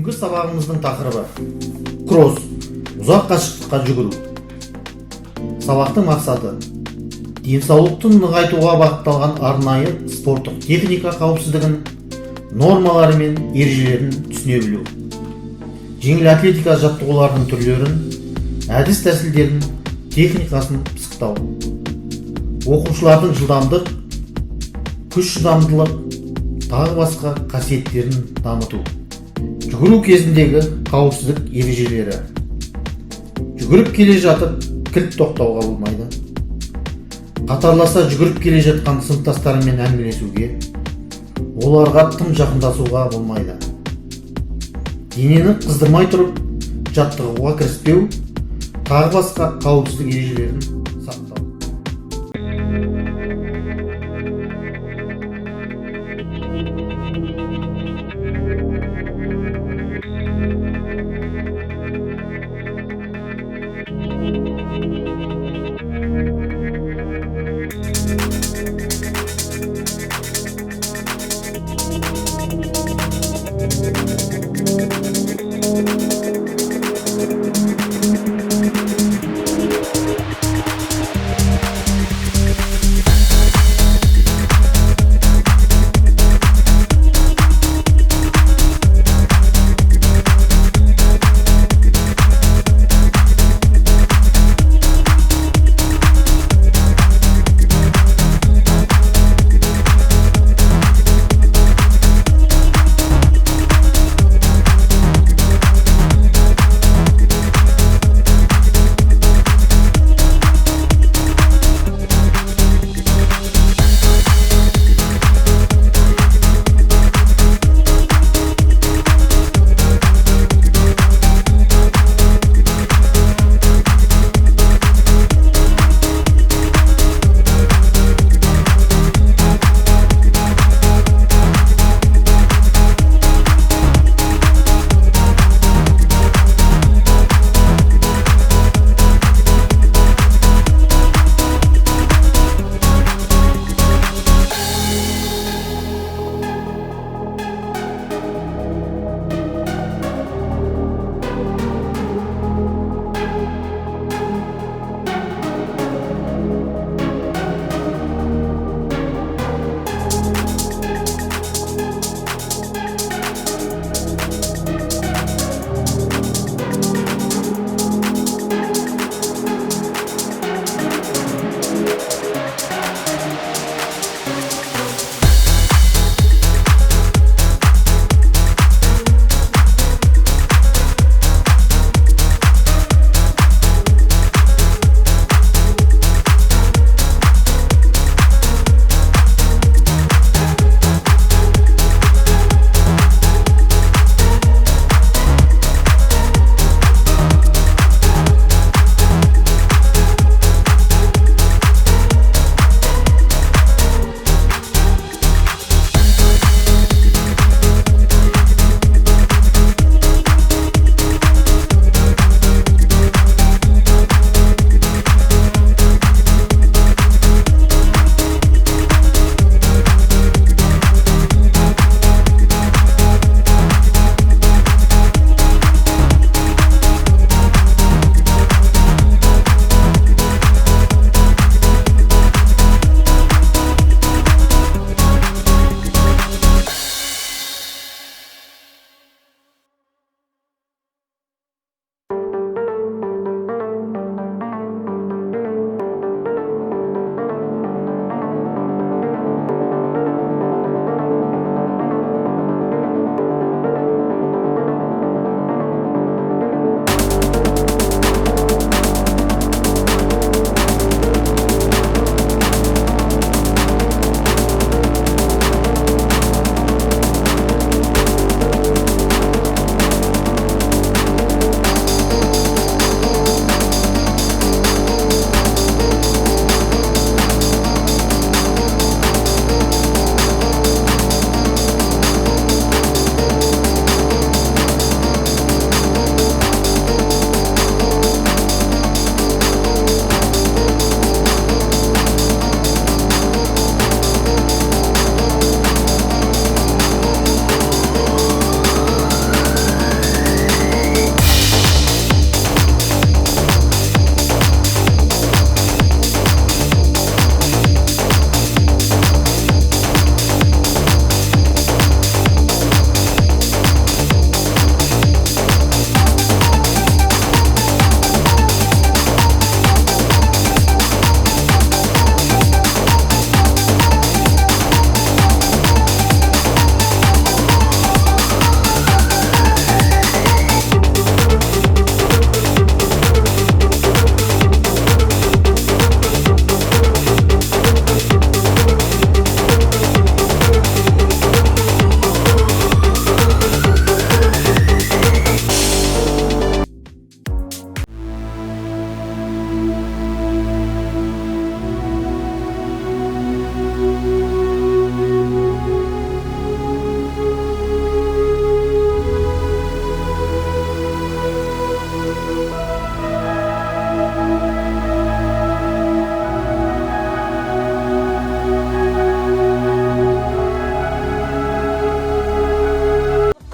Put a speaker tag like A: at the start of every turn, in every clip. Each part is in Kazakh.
A: Бүгінгі сабағымыздың тақырыбы кросс, ұзақ қашықтыққа жүгіру. Сабақтың мақсаты денсаулықты нығайтуға бағытталған арнайы спорттық техника қауіпсіздігін нормалары мен ережелерін түсіне білу. Жеңіл атлетика жаттығуларының түрлерін, әдіс тәсілдерін, техникасын пысықтау. Оқушылардың жылдамдық, күш шыдамдылық, тағы басқа қасиеттерін дамыту. Жүгіру кезіндегі қауіпсіздік ережелері. Жүгіріп келе жатып кілт тоқтауға болмайды. Қатарласа жүгіріп келе жатқан сыныптастарымен әңгімелесуге, оларға тым жақындасуға болмайды. Денені қыздырмай тұрып жаттығуға кіріспеу, тағы басқа қауіпсіздік ережелерін сақтау.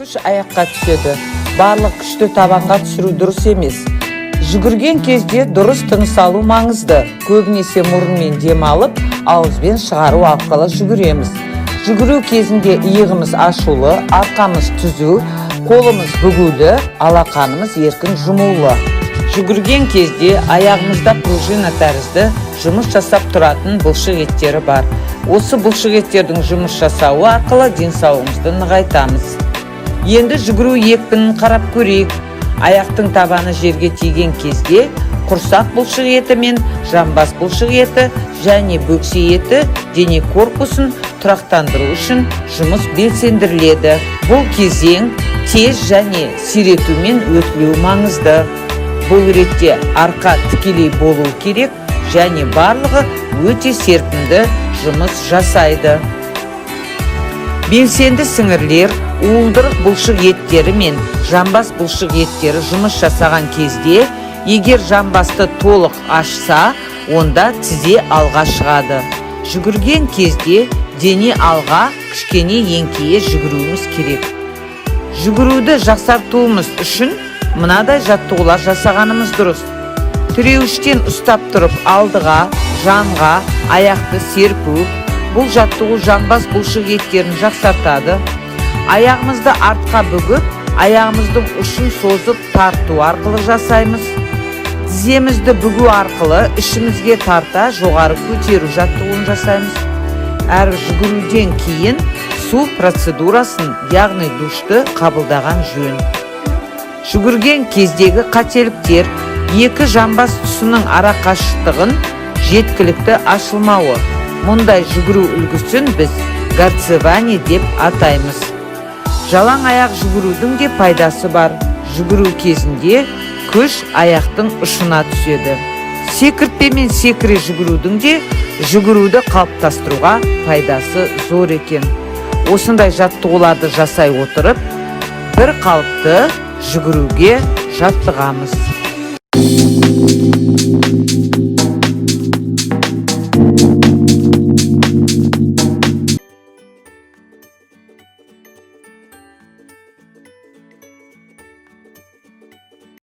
B: күш аяққа түседі. Барлық күшті табанға түсіру дұрыс емес. Жүгірген кезде дұрыс тыныс алу маңызды. Көбінесе мұрынмен дем алып, ауызбен шығару арқылы жүгіреміз. Жүгіру кезінде иығымыз ашулы, арқамыз түзу, қолымыз бүгулі, алақанымыз еркін жұмулы. Жүгірген кезде аяғымызда пружина тәрізді жұмыс жасап тұратын бұлшық еттері бар. Осы бұлшық еттердің жұмыс жасауы арқылы денсаулығымызды нығайтамыз. Енді жүгіру екпінін қарап көрейік. Аяқтың табаны жерге тиген кезде құрсақ бұлшық еті мен жамбас бұлшық еті және бөксе еті дене корпусын тұрақтандыру үшін жұмыс белсендіріледі. Бұл кезең тез және сиретумен өтілуі маңызды. Бұл ретте арқа тікелей болу керек және барлығы өте серпінді жұмыс жасайды. Белсенді сіңірлер, уылдырық бұлшық еттері мен жамбас бұлшық еттері жұмыс жасаған кезде, егер жамбасты толық ашса, онда тізе алға шығады. Жүгірген кезде дене алға кішкене еңкейе жүгіруіміз керек. Жүгіруді жақсартуымыз үшін мынадай жаттығулар жасағанымыз дұрыс. Тіреуіштен ұстап тұрып алдыға, жанға, аяқты серпу. Бұл жаттығу жамбас бұлшық еттерін жақсартады. Аяғымызды артқа бүгіп, аяғымыздың ұшын созып тарту арқылы жасаймыз. Тіземізді бүгу арқылы ішімізге тарта жоғары көтеру жаттығуын жасаймыз. Әр жүгіруден кейін су процедурасын, яғни душты қабылдаған жөн. Жүгірген кездегі қателіктер: екі жамбас тұсының ара қашықтығын жеткілікті ашылмауы. Мұндай жүгіру үлгісін біз гарцевание деп атаймыз. Жалаң аяқ жүгірудің де пайдасы бар. Жүгіру кезінде күш аяқтың ұшына түседі. Секіртпемен секіре жүгірудің де жүгіруді қалыптастыруға пайдасы зор екен. Осындай жаттығуларды жасай отырып, бір қалыпты жүгіруге жаттығамыз.